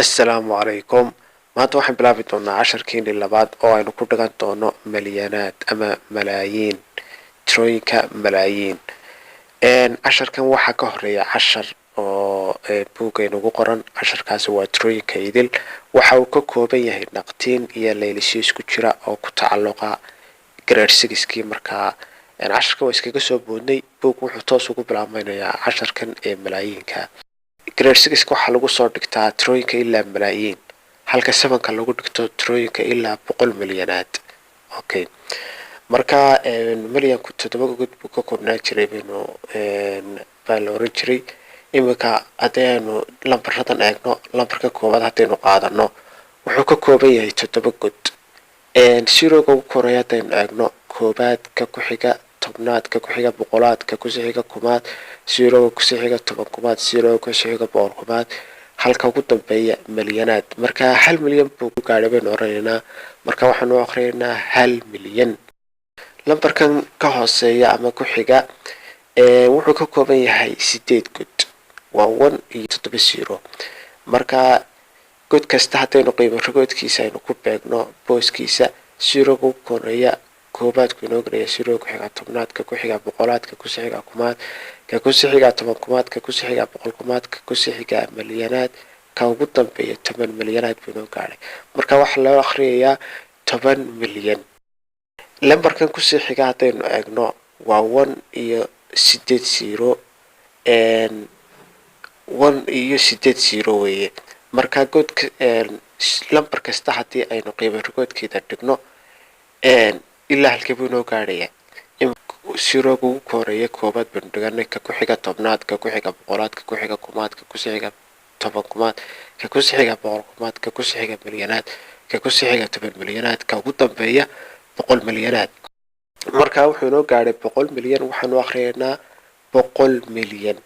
Assalaamu calaykum. Maanta waxaan bilaabi doonaa casharkeennii labaad oo aynu ku dhigan doono maliyanaad ama malaayiin, tirooyinka malaayiin. Casharkan waxaa ka horeeya cashar oo buugaynu ugu qoran. Casharkaasi waa tirooyinka idil. Waxa uu ka kooban yahay naqtiin iyo laylisyo isku jira oo ku tacalluqa grade 6kii. markaa casharka waa iskaga soo boodnay. buug wuxuu toos ugu bilaabmaynayaa casharkan ee malaayiinka. grade 6 waxaa lagu soo dhigtaa tirooyinka ilaa malaayiin, halka 7ka lagu dhigto tirooyinka ilaa 100 milyanaad. Okay, marka milyanku 7 god buu ka koobnaan jiray baa la oran jiray. iminka haddaynu lambaradan eegno, lambarka koowaad haddaynu qaadano wuxuu ka kooban yahay 7 god. siroga ugu koreeya haddaynu eegno, koobaadka ku xiga, tobnaadka ku xiga, boqolaadka ku xiga, kumaad, siroga ku xiga, toban kumaad, siroga ku xiga, boqol kumaad, halka ugu dambeeya milyanaad. marka 1 milyan buu ku gaadhay baynu oranaynaa. marka waxaanu akhriyeynaa 1 milyan. lambarkan ka hooseeya ama ku xiga wuxuu ka kooban yahay 8 god, waa 1 iyo 7 zero. marka god kasta haddaynu qiimo rogoodkiisa aynu ku beegno booskiisa, siroga ugu koreeya koobaadku inoo gelaya, siroga ku xiga, tobnaadka ku xiga, boqolaadka ku xiga, kumaad, ka ku xiga, toban kumaad, ka ku xiga, boqol kumaad, ka ku xiga, milyanaad, ka ugu dambeeya 10 milyanaad buu inoo gaadhay. marka waxaa loo akhriyayaa 10 milyan. lambarkan ku xiga haddaynu eegno waa 1 iyo 8 zero, 1 iyo 8 zero weeye. marka godka lambar kasta haddii aynu qiimo rogoodkeeda dhigno ilaa halkee buu inoo gaadhaya. siroga ugu koreeya koobaad baynu dhiganay, ka ku xiga tobnaad, ka ku xiga boqolaad, ka ku xiga kumaad, ka ku xiga toban kumaad, ka ku xiga boqol kumaad, ka ku xiga milyanaad, ka ku xiga 10 milyanaad, ka ugu dambeeya 100 milyanaad. marka wuxuu inoo gaadhay 100 milyan. waxaanu akhriyeynaa 100 milyan.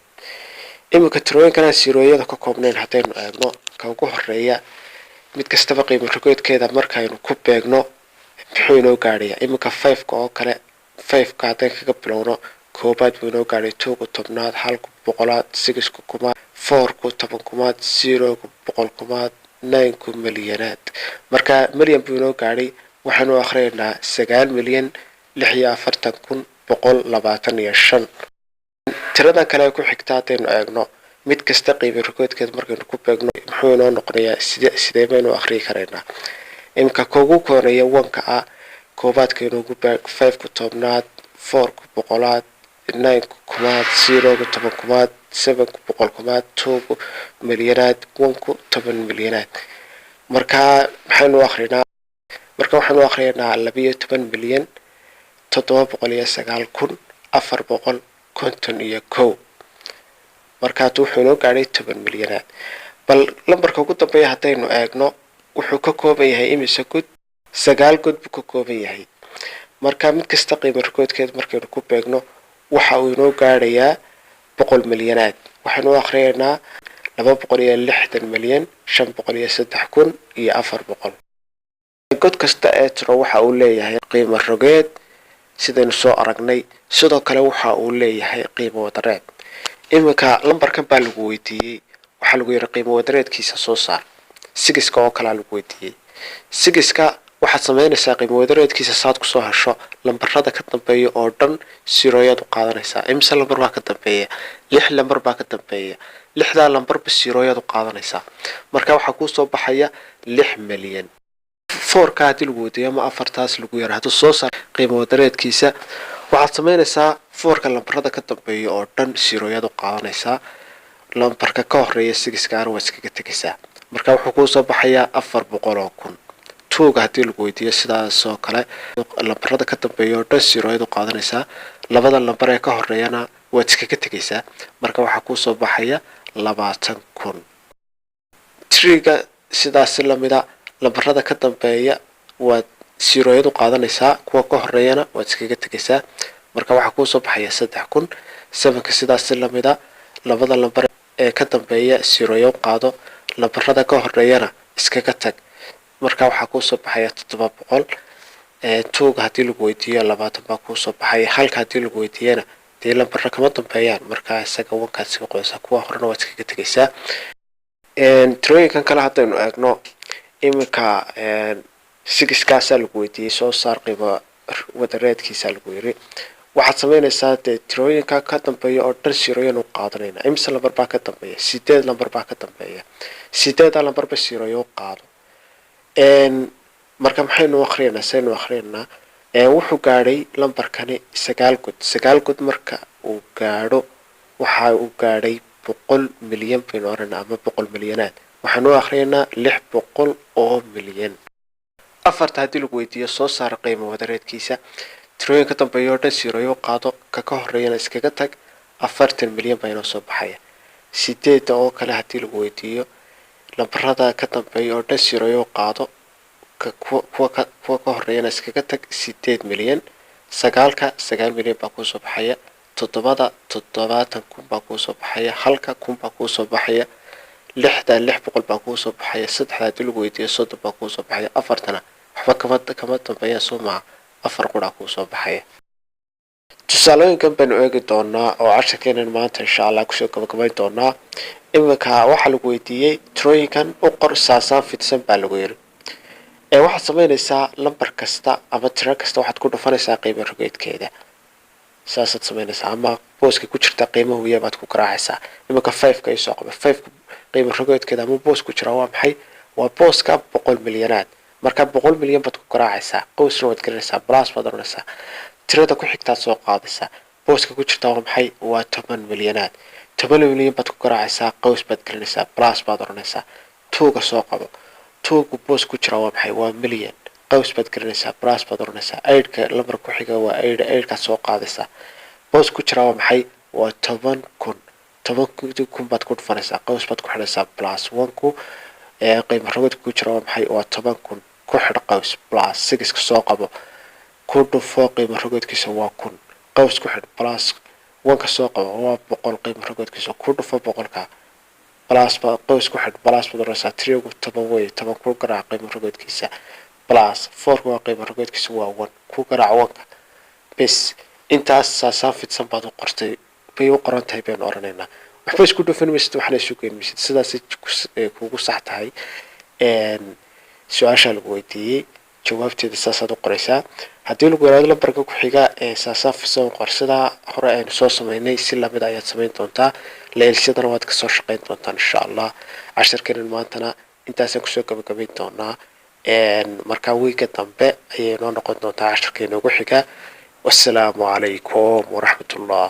iminka tirooyinkan sirooyada ka koobnayn haddaynu eegno, ka ugu horeeya mid kastaba qiimo rogoodkeeda markaynu ku beegno muxuu inoo gaadhaya. iminka 5ka oo kale, 5ka haddaynu kaga bilowno, koobaad buu inoo gaadhay, 2ku tobnaad, 1ku boqolaad, 6ku kumaad, 4ku toban kumaad, 0ku boqol kumaad, 9ku milyanaad. marka milyan buu inoo gaadhay. waxaanu akhriyeynaa 9 milyan 46,125. tiradan kale ku xigta haddaynu eegno, mid kasta qiimo rogoodkeeda markaynu ku beegno muxuu inoo noqonayaa, sidee baynu akhriyi karaynaa. iminka kugu koreeya 1ka ah, koobaadka inoogu beeg, 5ku tobnaad, 4ku boqolaad, 9ku kumaad, 0ku toban kumaad, 7ku boqol kumaad, 2ku milyanaad, 1ku 10 milyanaad. marka maxaynu akhrinaa? marka waxaanu akhriyeynaa 12 milyan 709,451. marka wuxuu inoo gaadhay 10 milyanaad. bal lambarka ugu dambeeya haddaynu eegno, wuxuu ka kooban yahay imise god? 9 god buu ka kooban yahay. marka mid kasta qiimo rogoodkeeda markaynu ku beegno waxa uu inoo gaadhayaa 100 milyanaad. waxaanu akhriyeynaa 260 milyan 503,400. god kasta ee tiro waxa uu leeyahay qiimo rogeed sidaynu soo aragnay. sidoo kale waxa uu leeyahay qiimo wadareed. iminka lambarkan baa lagu weydiiyey, waxaa lagu yidhi qiimo wadareedkiisa soo saar. 6ka oo kalea lagu weydiiyey. 6ka waxaad samaynaysaa qiimo wadareedkiisa saad ku soo hesho lambarada ka dambeeya oo dhan siroyaad u qaadanaysaa. imse lambar baa ka dambeeya? 6 lambar baa ka dambeeya. 6daa lambarba siroyaad u qaadanaysaa. marka waxaa kuu soo baxaya 6 milyan. 4ka haddii lagu weydiiyo ama 4taas lagu yidhaahdo soo saar qiimo wadareedkiisa, waxaad samaynaysaa 4ka lambarada ka dambeeya oo dhan siroyaad u qaadanaysaa. lambarka ka horeeya 6kaana waa iskaga tegaysaa. marka wuxuu kuu soo baxayaa 400,000. 2ga haddii lagu weydiiyo sidaasoo kale, lambarada ka dambeeya oo dhan siroyaad u qaadanaysaa. labada lambar ee ka horeeyana waad iskaga tegaysaa. marka waxaa kuu soo baxaya 20,000. 3ga sidaasi lamida, lambarada ka dambeeya waad siroyaad u qaadanaysaa, kuwa ka horeeyana waad iskaga tegaysaa. marka waxaa kuu soo baxaya 3,000. 7ka sidaasi lamida, labada lambar ee ka dambeeya siroyaad u qaado, lambarada ka horeeyana iskaga tag. marka waxaa kuu soo baxaya 700. 2ga haddii lagu weydiiyo 20 baa kuu soo baxaya. halka haddii lagu weydiiyana dee lambarra kama dambeeyaan. marka isaga 1kaad iska qoysaa, kuwa horena waad iskaga tegaysaa. tirooyinkan kale haddaynu eegno iminka sigiskaasaa lagu weydiiyey soo saar qiimo wadareedkiisaa lagu yiri waxaad samaynaysaa dee tirooyinka ka dambeeya oo dhan siroyanu qaadanayna imise lambar baa ka dambeeya 8 lambar baa ka dambeeya 8 lambarba siroyo qaado marka maxaynu akhriyeynaa wuxuu gaadhay lambarkani 9 god marka uu gaadho waxa uu gaadhay 100 milyan baynu oranaa ama 100 milyanaad waxaanu akhriyeynaa 600 oo milyan afarta haddii lagu weydiiyo soo saar qiimo wadareedkiisa tirooyin ka dambeeya oo dhan siroyo qaado ka horeeyana iskaga tag 40 milyan baa inoo soo baxaya 8 oo kale haddii lagu weydiiyo lambarada ka dambeeya oo dhan siroyo qaado kuwa ka horeeyana iskaga tag 8 milyan 9 milyan baa ku soo baxaya 7 kun baa ku soo baxaya halka kun baa ku soo baxaya 600 baa ku soo baxaya 3 haddii lagu weydiiyo 30 baa ku soo baxaya afartana waxba kama dambeeya Soomaa afar qura ku soo baxaya tusaalooyinkan baynu eegi doonaa oo casharkeenan maanta insha Allah ku soo gabagabayn doonaa iminka waxa lagu weydiiyey tirooyinkan u qor saasaan fidsan baa lagu yiri waxaad samaynaysaa lambar kasta ama tiro kasta waxaad ku dhufanaysaa qiimo rogeedkeeda saasaad samaynaysaa ama booska ku jirta qiimaha weeye baad ku garaacaysaa iminka 5 ka soo qabo 5 qiimo rogeedkeeda ama boos ku jira waa maxay waa booska 100 milyanaad marka 100 milyan baad ku garaacaysaa qowsna waad gelinaysaa plus baad oranaysaa tirada ku xigtaad soo qaadaysaa booska ku jirta waa maxay waa 10 milyanaad 10 milyan baad ku garaacaysaa qows baad gelinaysaa plus baad oranaysaa tuuga soo qabo tuugu boos ku jira waa maxay waa milyan qows baad gelinaysaa plus baad oranaysaa aydka lambar ku xiga waa aydka soo qaadaysaa boos ku jira waa maxay waa 10 kun baad ku dhufanaysaa qows baad ku xidhaysaa plus 1 ku qiimo rogeed ku jira waa maxay waa 10 kun ku xidh qows plus 6 ka soo qabo ku dhufo qiimo rogeedkiisa waa 1000 qows ku xidh plus 1 ka soo qabo waa 100 qiimo rogeedkiisa ku dhufo 100 ka plus qows ku xidh plus baad oranaysaa tirigu 10 way 10 ku garaac qiimo rogeedkiisa plus 4 waa qiimo rogeedkiisa waa 1 ku garaac 1 ka bes intaas saasaan fidsan baad u qortay bay u qoran tahay baan oranaynaa waxba isku dhufan maysid waxna isu geyn maysid sidaas kugu sax tahay su'aasha lagu weydiiyey jawaabteeda saasaad u qoraysaa haddii lagu yiraahdo lambarka ku xiga saasaan fidsan qorsada hore aynu soo sameynay si lamid ayaad samayn doontaa leelshadana waad ka soo shaqayn doontaan insha Allah casharkeenan maantana intaasaan kusoo gabagabayn doonaa marka wiiga dambe ayay noo noqon doontaa casharkeena ugu xiga والسلام عليكم ورحمة الله